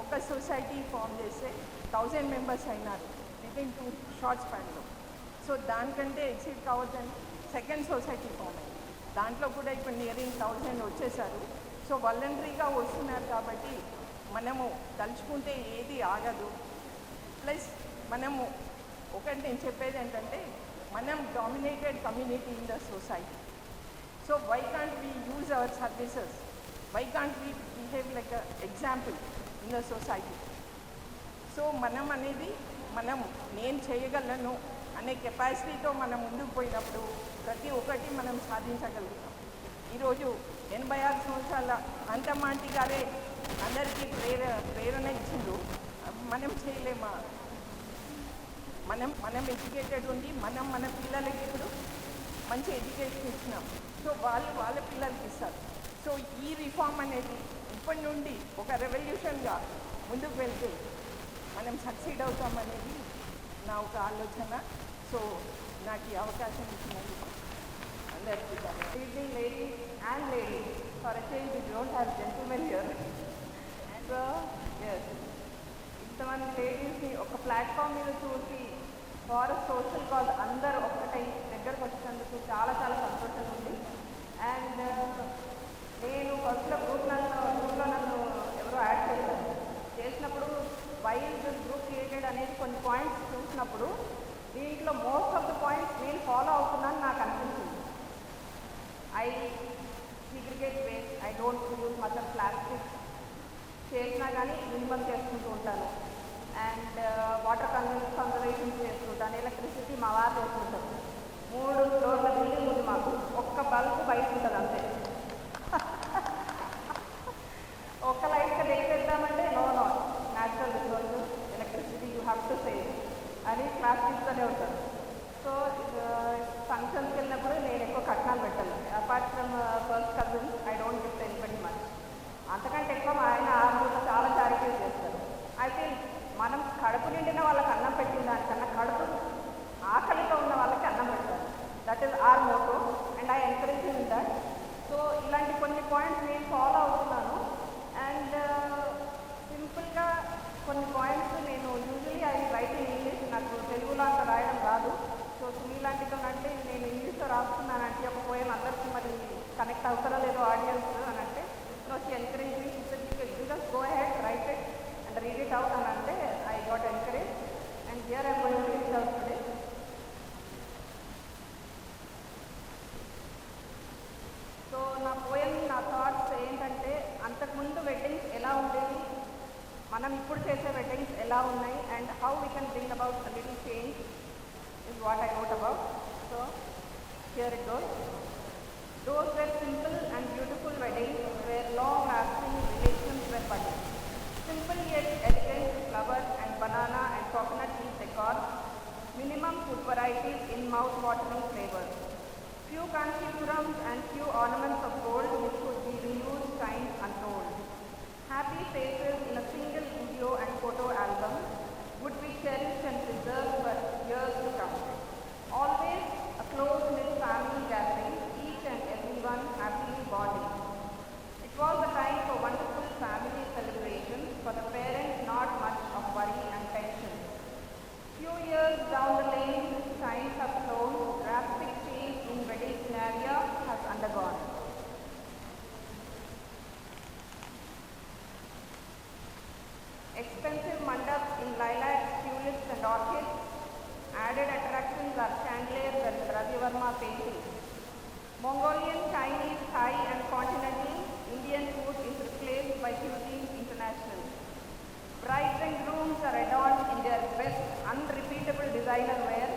ఒక సొసైటీ ఫామ్ చేస్తే 1000 మెంబర్స్ అయినారు వితిన్ 2 షార్ట్ స్పాన్లో. సో దానికంటే ఎక్సీడ్ కావద్దని సెకండ్ సొసైటీ ఫామ్ అయింది. దాంట్లో కూడా ఇప్పుడు నియరింగ్ 1000 వచ్చేసారు. సో వాలంటరీగా వస్తున్నారు కాబట్టి మనము తలుచుకుంటే ఏది ఆగదు. ప్లస్ మనము ఒకటి నేను చెప్పేది ఏంటంటే మనం dominated community in the society. So why can't we use our services, why can't we behave like a example in the society. So మనం అనేది నేను చేయగలను అనే కెపాసిటీతో మనం ముందుకు పోయినప్పుడు ప్రతి ఒక్కటి మనం సాధించగలుగుతాం. ఈరోజు 86 సంవత్సరాల అంతమాంటి గారే అందరికీ ప్రేరణ ఇచ్చిండు. మనం చేయలేమా? మనం ఎడ్యుకేటెడ్ ఉండి మన పిల్లలకి ఇప్పుడు మంచి ఎడ్యుకేషన్ ఇచ్చినాం. సో వాళ్ళ పిల్లలకి ఇస్తారు. సో ఈ రిఫార్మ్ అనేది ఇప్పటి నుండి ఒక రెవల్యూషన్గా ముందుకు వెళ్తే మనం సక్సీడ్ అవుతామనేది నా ఒక ఆలోచన. సో నాకు ఈ అవకాశం ఇచ్చినందుకు అందరికీ good evening ladies and ladies. For change we don't have gentlemen here. So yes, ఇంతమంది లేడీస్ని ఒక ప్లాట్ఫామ్ మీద చూసి ఫార్ సోషల్ కాజ్ అందరూ ఒక్కటై దగ్గరకు వచ్చినందుకు చాలా చాలా సంతోషంగా ఉంది. అండ్ నేను ఫస్ట్లో గ్రూప్లో నన్ను ఎవరో యాడ్ చేసినప్పుడు వైల్ దిస్ గ్రూప్ క్రియేటెడ్ అనేది కొన్ని పాయింట్స్ చూసినప్పుడు దీంట్లో మోస్ట్ ఆఫ్ ద పాయింట్స్ నేను ఫాలో అవుతున్నాను నాకు అనిపించింది. I segregate waste, I don't use much of plastic, చేసినా కానీ మినిమం చేసుకుంటూ ఉంటాను. అండ్ వాటర్ కన్జర్వేషన్ చేసుకుంటాను. ఎలక్ట్రిసిటీ మా వారు చేసుకుంటారు. 3 ఫ్లోర్ల బిల్డింగ్ ఉంది మాకు, ఒక్క బల్బ్ బయట ఉంటుంది అంతే. ఒక్క లైట్గా తెచ్చేద్దామంటే no natural resources, electricity you have to save అని ప్లాస్టిక్తోనే ఉంటారు. సో ఫంక్షన్స్కి వెళ్ళినప్పుడు నేను ఎక్కువ కట్నాలు పెట్టాను. Apart from first cousins I don't gift anybody much. అంతకంటే ఎక్కువ మా ఆయన 6 మూడు చాలా చారిటీస్ చేస్తారు. అయితే మనం కడుపు నిండిన వాళ్ళకి అన్నం పెట్టిన దానికన్నా కడుపు ఆకలితో ఉన్న వాళ్ళకి అన్నం పెడతారు. That is our motto and I encourage in that. So ఇలాంటి కొన్ని పాయింట్స్ నేను ఫాలో అవుతున్నాను. అండ్ సింపుల్గా కొన్ని పాయింట్స్ నేను usually I right in English, నాకు తెలుగులో అంత రాయడం రాదు. సో మీలాంటితో అంటే నేను ఇంగ్లీష్లో రాస్తున్నానంటే ఒక పోయం అందరికీ మరి కనెక్ట్ అవుతారో లేదో ఆడియన్స్ అని అంటే she encourage me, just go ahead right it and read it out అని అంటే I got encourage. And here I am going to read it out today. So నా పోయం, నా థాట్స్ ఏంటంటే అంతకుముందు వెడ్డింగ్స్ ఎలా ఉండేవి, మనం ఇప్పుడు చేసే వెడ్డింగ్స్ ఎలా ఉన్నాయి, and how we can bring about a little change is what I wrote about. So here it goes. Those were simple and beautiful weddings where long-lasting relations were budding. Simple yet elegant flowers and banana and coconut leaf decor, minimum food varieties in mouth-watering flavors. Few kanchipurams and few ornaments of gold which could be reused times untold. Happy faces in a single video and photo album would be cherished and preserved for years to come. Always a close-knit family gathering, each and everyone happily bonding. It was a time for wonderful family celebrations, for the parents not much of worry and tension. Few years down the lane, times have flown, drastic change in wedding scenario has undergone. Expensive mandaps in lilacs, tulips and orchids. Added attractions are chandeliers and Ravi Verma paintings. Mongolian, Chinese, Thai and continental Indian food is replaced by cuisine international. Brides and grooms are adorned in their best unrepeatable designer wear.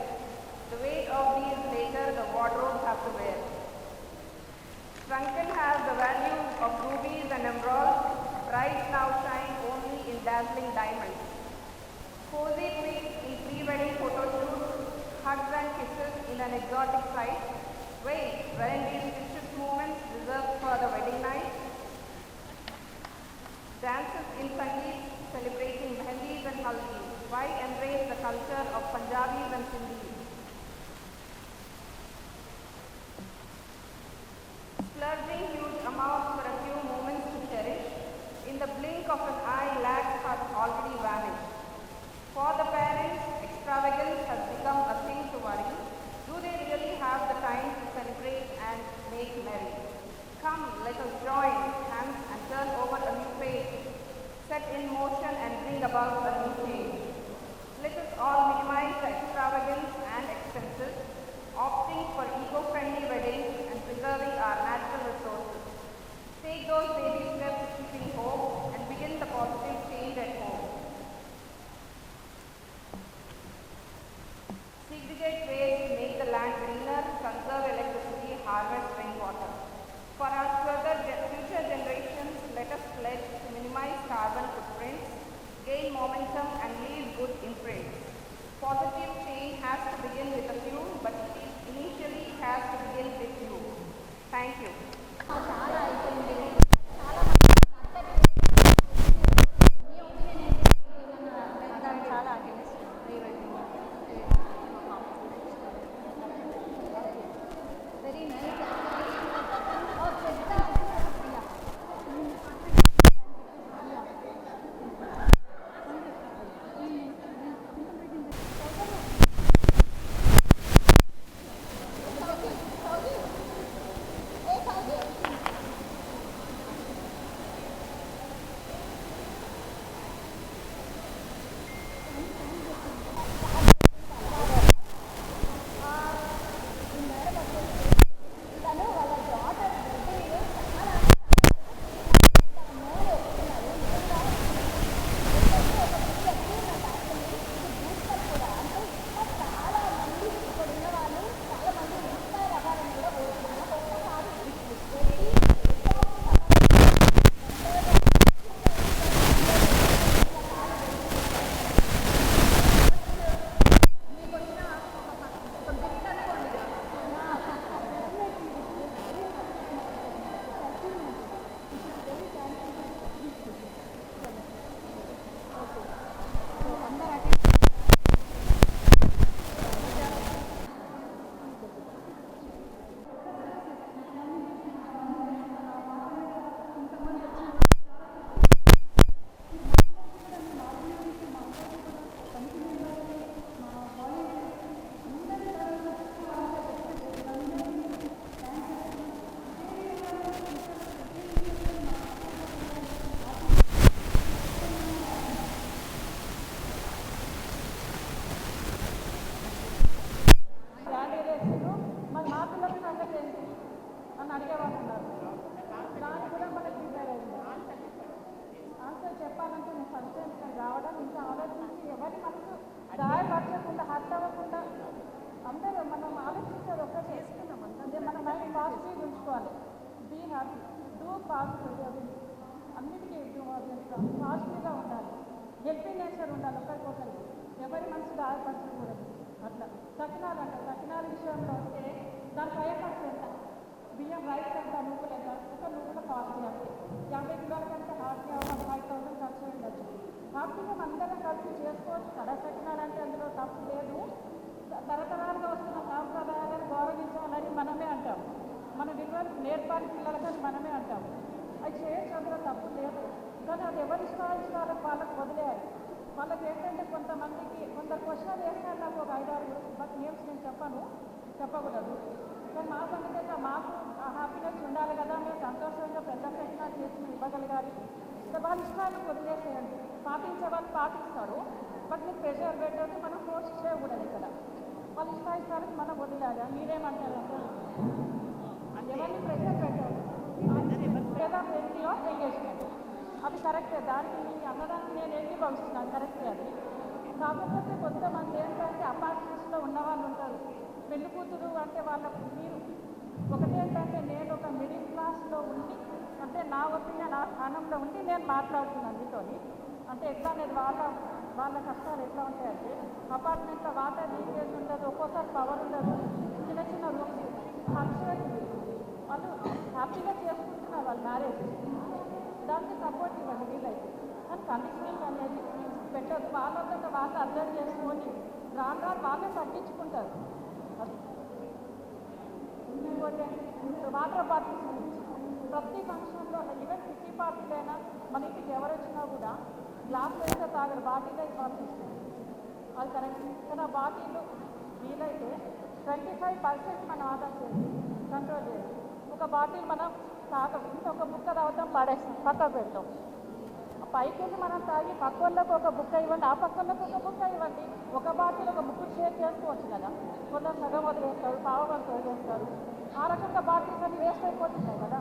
The weight of these later the wardrobes have to wear. Trunken has the value of rubies and emeralds. Brides now shine only in dazzling diamonds. Cozy pics in pre-wedding photo shoots, hugs and kisses in an exotic sight. Wait, weren't these precious moments reserved for the wedding night? Dances in Sangeet celebrating Mehendis and Haldis. Why embrace the culture of Punjabis and Sindhis? Splurging huge amounts for a few moments to cherish. In the blink of an eye, lakhs have already vanished. For the parents, extravagance has become a thing to worry. Do they really have the time to celebrate and make merry? Come, let us join hands and turn over a new page, set in motion and bring about a new change. Let us all minimize the extravagance and expenses, opting for eco-friendly weddings and preserving our natural resources. Take those baby steps, keeping hope, and begin the positive change at home. Segregate waste, make the land greener, conserve electricity, harvest rainwater. For our future generations, let us pledge to minimize carbon footprints, gain momentum, and leave good imprints. Positive change has to begin with a few, but initially it has to begin with you. Thank you. చాలా అయిపోయింది. చాలా మంది మీ opinion ఏంటి? చాలా very nice. అని అడిగేవాళ్ళు ఉన్నారు. దాన్ని కూడా మనకి ప్రిపేర్ అయింది. ఆన్సర్ చెప్పాలంటే నేను ఫస్ట్ టైం ఇక్కడ రావడం ఇంకా ఆలోచించి ఎవరి మనసు గాయపరచకుండా హర్ట్ అవ్వకుండా అందరూ మనం ఆలోచించేది ఒక్క చేసుకున్నాం అంటే మన మైండ్ పాజిటివ్ ఉంచుకోవాలి. బీ హ్యాపీ, డూ పాజిటివ్, అది అన్నిటికీ పాజిటివ్గా ఉండాలి. హెల్పింగ్ నేచర్ ఉండాలి ఒకరికొకరికి, ఎవరి మనసు గాయపరచకూడదు. అట్లా సకినాల విషయంలో వస్తే దాని ఫైబర్స్ ఎంత, బియ్యం రైస్ ఎంత, నువ్వులు ఎంత, ఒక నువ్వుల కాస్ట్ అంటే 50 కిలోల కంటే హార్ట్గా 5,000 ఖర్చు ఉండొచ్చు. హ్యాపీగా అందరం కలిసి చేసుకోవచ్చు కదా. సకినాలు అంటే అందులో తప్పు లేదు. తరతరాలుగా వస్తున్న సాంప్రదాయాలను గౌరవించాలని మనమే అంటాం, మన విలువలు నేర్పాలి పిల్లలకని మనమే అంటాం. అది చేయొచ్చు, అందులో తప్పు లేదు. కానీ అది ఎవరి ఇష్టాలకు వాళ్ళకి వదిలేయాలి. వాళ్ళకి ఏంటంటే కొంతమందికి కొందరు క్వశ్చన్ వేస్తారు, నాకు ఒక 5-6 బట్ నేమ్స్ నేను చెప్పకూడదు. కానీ మా సంగతి మాకు హ్యాపీనెస్ ఉండాలి కదా, మేము సంతోషంగా పెద్ద ప్రయత్న చేసి ఇవ్వగలగాలి. వాళ్ళ ఇష్టాలను వదిలేసేయండి. పాటించే వాళ్ళు పాటిస్తారు, బట్ మీరు ప్రెషర్ పెట్టద్దు, మనం ఫోర్స్ చేయకూడదు. ఇక్కడ వాళ్ళ ఇష్టాలకు మనం వదిలేయాలి. మీరేమంటారు? ఎవరిని ప్రెషర్ పెట్టాలి లేదా ఫ్రెండ్లీ ఆఫ్ ఎంగేజ్మెంట్, అది కరెక్టే. దానికి అన్నదానికి నేను ఏకీభవిస్తున్నాను, కరెక్టే అది. కాకపోతే కొంతమంది ఏంటంటే అపార్ట్మెంట్స్లో ఉన్నవాళ్ళు ఉంటారు, పెళ్లి కూతురు అంటే వాళ్ళకు మీరు ఒకటేంటంటే నేను ఒక మిడిల్ క్లాస్లో ఉండి, అంటే నా ఒపీనియన్ ఆ స్థానంలో ఉండి నేను మాట్లాడుతున్నాను మీతో. అంటే ఎట్లా అనేది వాళ్ళ కష్టాలు ఎట్లా ఉంటాయంటే అపార్ట్మెంట్లో వాటర్ లీకేజ్ ఉండదు, ఒక్కోసారి పవర్ ఉండదు, చిన్న చిన్న రూమ్స్ ఖర్చు వాళ్ళు హ్యాపీగా చేసుకుంటున్నారు వాళ్ళ మ్యారేజ్. దానికి సపోర్ట్ ఇవ్వండి వీళ్ళైతే. కానీ కండిషన్స్ అనేది పెట్టదు. వాళ్ళంతా వాళ్ళు అర్థం చేసుకొని రాను వాళ్ళే తగ్గించుకుంటారు. ఇంకోటి వాటర్ బాటిల్స్ గురించి ప్రతి ఫంక్షన్లో ఈవెన్ కిట్టి పార్టీలైనా మన ఇంటికి ఎవరు వచ్చినా కూడా గ్లాస్ వేస్తే తాగరు, బాటిల్ ఇవ్వాల్సి వస్తుంది. అది కరెక్ట్. కానీ ఆ బాటిల్ వీలైతే 25% మనం ఆదా చేసి కంట్రోల్ చేయాలి. ఒక బాటిల్ మనం తాగం, ఇంకొక బుక్క తాగుతాం, పడేస్తాం, పక్కకు పెడతాం. పైకి వెళ్ళి మనం తాగి పక్క వాళ్ళకి ఒక బుక్క ఇవ్వండి, ఆ పక్క వాళ్ళకి ఒక బుక్క ఇవ్వండి. ఒక బాటిల్ ఒక బుక్ షేర్ చేసుకోవచ్చు కదా. కొందరు సగం వదిలేస్తారు, పావుగంట వదిలేస్తారు. ఆ రకంగా బాటిల్స్ అన్ని వేస్ట్ అయిపోతున్నాయి కదా,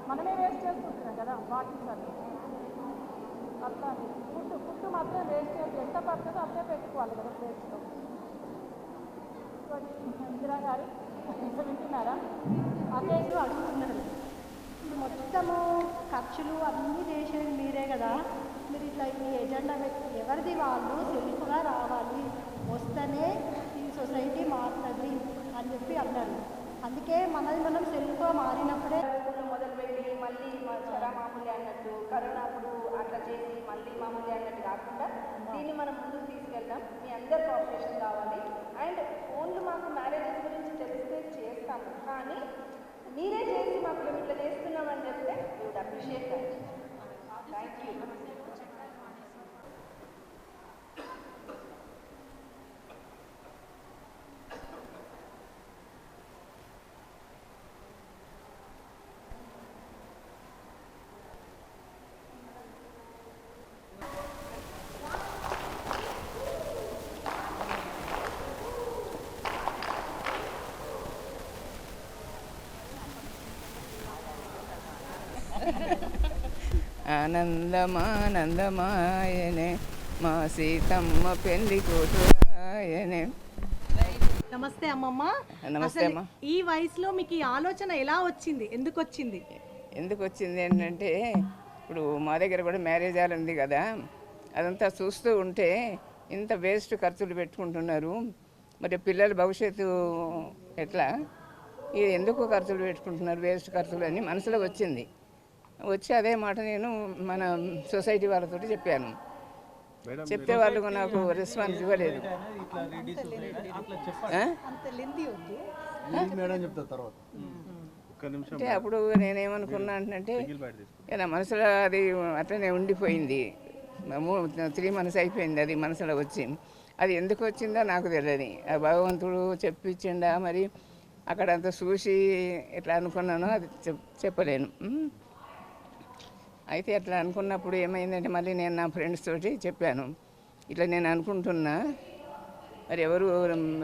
మనమే వేస్ట్ చేసుకుంటున్నాం కదా బాటిల్స్ అన్ని. అట్లా ఫుడ్ మాత్రం వేస్ట్ చేసి ఎంత పడుతుందో అంతే పెట్టుకోవాలి కదా ప్లేట్స్లో. ఇందిరా గారు వింటున్నారా? అకేసి అడుగుతున్నారు. మొత్తము ఖర్చులు అన్నీ చేసేది మీరే కదా, మీరు ఇట్లా మీ ఎజెండా పెట్టి ఎవరిది వాళ్ళు సెల్ఫ్గా రావాలి, వస్తేనే ఈ సొసైటీ మారుతుంది అని చెప్పి అన్నారు. అందుకే మనది మనం సెల్ఫ్గా మారినప్పుడే మొదలుపెట్టి మళ్ళీ మామూలు అన్నట్టు కరోనా అప్పుడు అట్లా చేసి మళ్ళీ మామూలు అన్నట్టు కాకుండా దీన్ని మనం ముందుకు తీసుకెళ్దాం. మీ అందరు కోఆపరేషన్ కావాలి. అండ్ ఓన్లీ మాకు మ్యారేజెస్ గురించి తెలిస్తే చేస్తాము, కానీ మీరే చేసి మాకు మేము ఇట్లా చేస్తున్నామని చెప్తే you would appreciate that. Thank you. ఆనందమానందమాయనే మా సీతమ్మ పెళ్లి కూతురాయనే. నమస్తే అమ్మమ్మ. నమస్తే అమ్మ. ఈ వయసులో మీకు ఈ ఆలోచన ఎలా వచ్చింది, ఎందుకు వచ్చింది? ఎందుకు వచ్చింది ఏంటంటే ఇప్పుడు మా దగ్గర కూడా మ్యారేజ్ హాల్ ఉంది కదా, అదంతా చూస్తూ ఉంటే ఇంత వేస్ట్ ఖర్చులు పెట్టుకుంటున్నారు, మరి పిల్లల భవిష్యత్తు ఎట్లా, ఇది ఎందుకు ఖర్చులు పెట్టుకుంటున్నారు వేస్ట్ ఖర్చులు అని మనసులో వచ్చింది. వచ్చి అదే మాట నేను మన సొసైటీ వాళ్ళతో చెప్పాను. చెప్తే వాళ్ళు నాకు రెస్పాన్స్ ఇవ్వలేదు. అంటే అప్పుడు నేనేమనుకున్నా అంటే నా మనసులో అది అట్లనే ఉండిపోయింది. 3 months అయిపోయింది అది మనసులో వచ్చి. అది ఎందుకు వచ్చిందో నాకు తెలియదు. ఆ భగవంతుడు చెప్పించిండా మరి అక్కడంతా చూసి ఎట్లా అనుకున్నానో అది చెప్పలేను. అయితే అట్లా అనుకున్నప్పుడు ఏమైందంటే మళ్ళీ నేను నా ఫ్రెండ్స్ తోటి చెప్పాను, ఇట్లా నేను అనుకుంటున్నా, మరి ఎవరు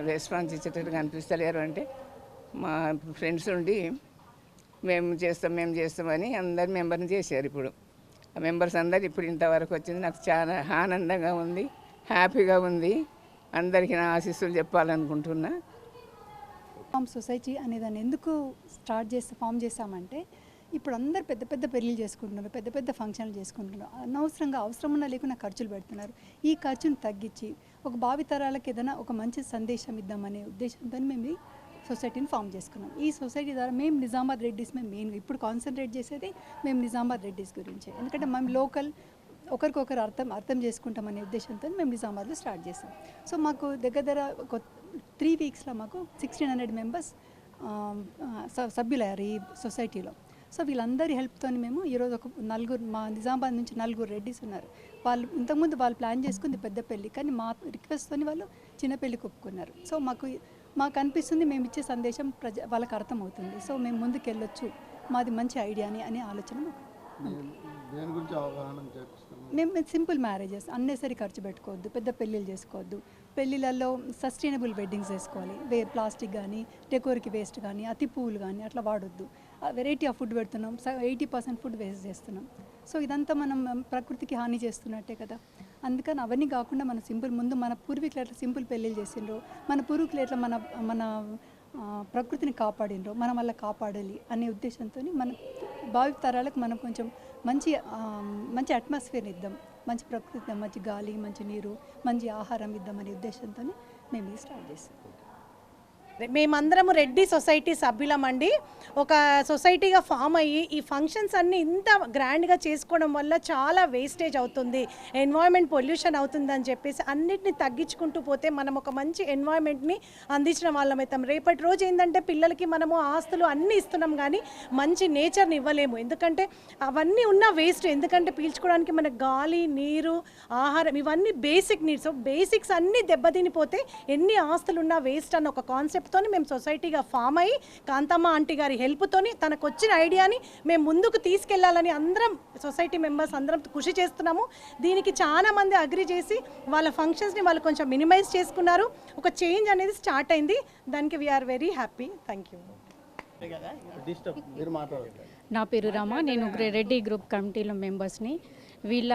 రెస్పాన్స్ ఇచ్చేటట్టుగా అనిపిస్తలేరు అంటే మా ఫ్రెండ్స్ ఉండి మేము చేస్తామని అందరు మెంబర్ని చేశారు. ఇప్పుడు ఆ మెంబర్స్ అందరు ఇప్పుడు ఇంతవరకు వచ్చింది. నాకు చాలా ఆనందంగా ఉంది, హ్యాపీగా ఉంది. అందరికీ నా ఆశీస్సులు చెప్పాలనుకుంటున్నా. ఫామ్ సొసైటీ అనే దాన్ని ఎందుకు ఫామ్ చేస్తామంటే ఇప్పుడు అందరు పెద్ద పెద్ద పెళ్ళిళ్ళు చేసుకుంటున్నారు, పెద్ద పెద్ద ఫంక్షన్లు చేసుకుంటున్నారు, అనవసరంగా అవసరం ఉన్న లేకుండా ఖర్చులు పెడుతున్నారు. ఈ ఖర్చును తగ్గించి ఒక భావితరాలకు ఏదైనా ఒక మంచి సందేశం ఇద్దామనే ఉద్దేశంతో మేము ఈ సొసైటీని ఫామ్ చేసుకున్నాం. ఈ సొసైటీ ద్వారా మేము నిజామాబాద్ రెడ్డిస్ మేము మెయిన్గా ఇప్పుడు కాన్సన్ట్రేట్ చేసేది మేము నిజామాబాద్ రెడ్డిస్ గురించే. ఎందుకంటే మేము లోకల్ ఒకరికొకరు అర్థం చేసుకుంటామనే ఉద్దేశంతో మేము నిజామాబాద్లో స్టార్ట్ చేసాం. సో మాకు దగ్గర ఒక 3 వీక్స్లో మాకు 1600 మెంబర్స్ సభ్యులయ్యారు ఈ సొసైటీలో. సో వీళ్ళందరి హెల్ప్తో మేము ఈరోజు ఒక 4 మా నిజామాబాద్ నుంచి 4 రెడ్డిస్ ఉన్నారు. వాళ్ళు ఇంతకుముందు వాళ్ళు ప్లాన్ చేసుకుంది పెద్ద పెళ్ళి, కానీ మా రిక్వెస్ట్తో వాళ్ళు చిన్న పెళ్ళికి ఒప్పుకున్నారు. సో మాకు అనిపిస్తుంది మేము ఇచ్చే సందేశం వాళ్ళకి అర్థమవుతుంది. సో మేము ముందుకు వెళ్ళొచ్చు, మాది మంచి ఐడియాని అనే ఆలోచన మాకు. మేము సింపుల్ మ్యారేజెస్, అన్నెసరీ ఖర్చు పెట్టుకోవద్దు, పెద్ద పెళ్ళిళ్ళు చేసుకోవద్దు, పెళ్ళిళ్ళల్లో సస్టైనబుల్ వెడ్డింగ్స్ చేసుకోవాలి. ప్లాస్టిక్ కానీ డెకోర్కి వేస్ట్ కానీ అతి పువ్వులు కానీ అట్లా వాడొద్దు. వెరైటీ ఆఫ్ ఫుడ్ పెడుతున్నాం, 80% ఫుడ్ వేస్ట్ చేస్తున్నాం. సో ఇదంతా మనం ప్రకృతికి హాని చేస్తున్నట్టే కదా. అందుకని అవన్నీ కాకుండా మన సింపుల్ ముందు మన పూర్వీకులు ఎట్లా సింపుల్ పెళ్ళిళ్ళు చేసిండ్రో, మన పూర్వీకులు ఎట్లా మన ప్రకృతిని కాపాడినరో మనం వల్ల కాపాడాలి అనే ఉద్దేశంతో మన భావి తరాలకు మనం కొంచెం మంచి అట్మాస్ఫియర్ ఇద్దాం, మంచి ప్రకృతి ఇద్దాం, మంచి గాలి, మంచి నీరు, మంచి ఆహారం ఇద్దాం అనే ఉద్దేశంతో మేము ఇది స్టార్ట్ చేస్తాం. మేమందరము రెడ్డి సొసైటీ సభ్యులమండి. ఒక సొసైటీగా ఫామ్ అయ్యి ఈ ఫంక్షన్స్ అన్నీ ఇంత గ్రాండ్గా చేసుకోవడం వల్ల చాలా వేస్టేజ్ అవుతుంది, ఎన్వైర్న్మెంట్ పొల్యూషన్ అవుతుందని చెప్పేసి అన్నిటిని తగ్గించుకుంటూ పోతే మనం ఒక మంచి ఎన్వైర్న్మెంట్ని అందించిన వాళ్ళం అవుతాం. రేపటి రోజు ఏంటంటే పిల్లలకి మనము ఆస్తులు అన్నీ ఇస్తున్నాం కానీ మంచి నేచర్ని ఇవ్వలేము. ఎందుకంటే అవన్నీ ఉన్న వేస్ట్, ఎందుకంటే పీల్చుకోవడానికి మనకు గాలి, నీరు, ఆహారం ఇవన్నీ బేసిక్ నీడ్స్. బేసిక్స్ అన్నీ దెబ్బతినిపోతే ఎన్ని ఆస్తులు ఉన్నా వేస్ట్ అన్న ఒక కాన్సెప్ట్ తోని మేము సొసైటీగా ఫామ్ అయ్యి కాంతమ్మ ఆంటీ గారి హెల్ప్తోని తనకు వచ్చిన ఐడియాని మేము ముందుకు తీసుకెళ్లాలని అందరం సొసైటీ మెంబర్స్ అందరం కృషి చేస్తున్నాము. దీనికి చాలా మంది అగ్రి చేసి వాళ్ళ ఫంక్షన్స్ని వాళ్ళు కొంచెం మినిమైజ్ చేసుకున్నారు. ఒక చేంజ్ అనేది స్టార్ట్ అయింది. దానికి we are very happy. Thank you. నా పేరు రమ, నేను రెడ్డి గ్రూప్ కమిటీలో మెంబర్స్ని. వీళ్ళ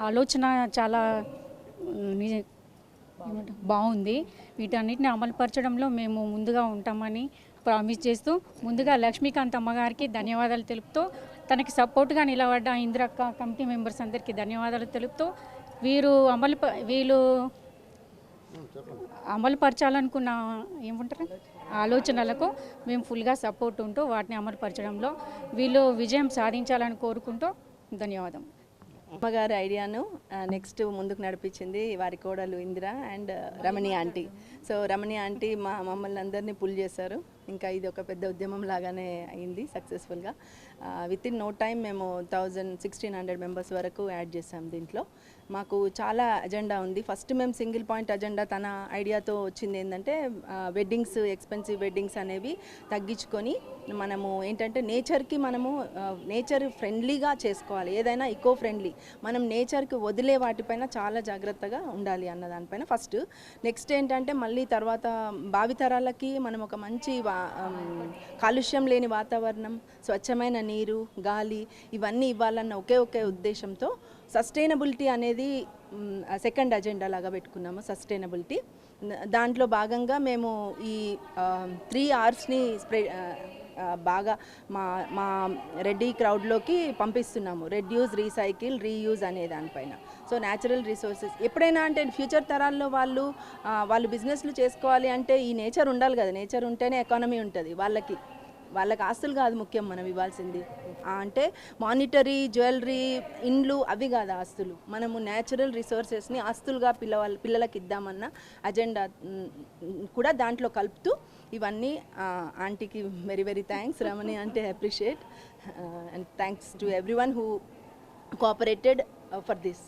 ఆలోచన చాలా బాగుంది. వీటన్నిటిని అమలుపరచడంలో మేము ముందుగా ఉంటామని ప్రామిస్ చేస్తూ ముందుగా లక్ష్మీకాంత్ అమ్మగారికి ధన్యవాదాలు తెలుపుతూ, తనకి సపోర్ట్గా నిలబడ్డ ఇందిరక్క కమిటీ మెంబర్స్ అందరికీ ధన్యవాదాలు తెలుపుతూ, వీళ్ళు అమలుపరచాలనుకున్న ఏమంటారు ఆలోచనలకు మేము ఫుల్గా సపోర్ట్ ఉంటూ వాటిని అమలుపరచడంలో వీళ్ళు విజయం సాధించాలని కోరుకుంటూ ధన్యవాదం. అమ్మగారి ఐడియాను నెక్స్ట్ ముందుకు నడిపించింది వారి కోడలు Indira and Ramani aunty. So Ramani aunty మమ్మల్ని అందరినీ పుల్ చేశారు. ఇంకా ఇది ఒక పెద్ద ఉద్యమం లాగానే అయింది సక్సెస్ఫుల్గా. విత్ ఇన్ నో టైం మేము 1600 మెంబర్స్ వరకు యాడ్ చేసాం. దీంట్లో మాకు చాలా అజెండా ఉంది. ఫస్ట్ మేము సింగిల్ పాయింట్ అజెండా తన ఐడియాతో వచ్చింది ఏంటంటే వెడ్డింగ్స్, ఎక్స్పెన్సివ్ వెడ్డింగ్స్ అనేవి తగ్గించుకొని మనము ఏంటంటే నేచర్కి మనము నేచర్ ఫ్రెండ్లీగా చేసుకోవాలి, ఏదైనా ఈకో ఫ్రెండ్లీ. మనం నేచర్కి వదిలే వాటిపైన చాలా జాగ్రత్తగా ఉండాలి అన్న దానిపైన ఫస్ట్. నెక్స్ట్ ఏంటంటే మళ్ళీ తర్వాత భావితరాలకి మనం ఒక మంచి కాలుష్యం లేని వాతావరణం, స్వచ్ఛమైన నీరు, గాలి ఇవన్నీ ఇవ్వాలన్న ఒకే ఉద్దేశంతో సస్టైనబిలిటీ అనేది సెకండ్ అజెండా లాగా పెట్టుకున్నాము. సస్టైనబిలిటీ దాంట్లో భాగంగా మేము ఈ 3 Rsని బాగా మా రెడ్డి క్రౌడ్లోకి పంపిస్తున్నాము. రెడ్యూస్, రీసైకిల్, రీయూజ్ అనే దానిపైన. సో న్యాచురల్ రిసోర్సెస్ ఎప్పుడైనా అంటే ఫ్యూచర్ తరాల్లో వాళ్ళు బిజినెస్లు చేసుకోవాలి అంటే ఈ నేచర్ ఉండాలి కదా. నేచర్ ఉంటేనే ఎకానమీ ఉంటుంది. వాళ్ళకి ఆస్తులు కాదు ముఖ్యం మనం ఇవ్వాల్సింది. అంటే మానిటరీ, జ్యువెలరీ, ఇండ్లు అవి కాదు ఆస్తులు. మనము న్యాచురల్ రిసోర్సెస్ని ఆస్తులుగా పిల్లలకి ఇద్దామన్న అజెండా కూడా దాంట్లో కలుపుతూ ఇవన్నీ ఆంటీకి వెరీ వెరీ థ్యాంక్స్. రమణి అంటే appreciate and thanks to everyone who cooperated for this.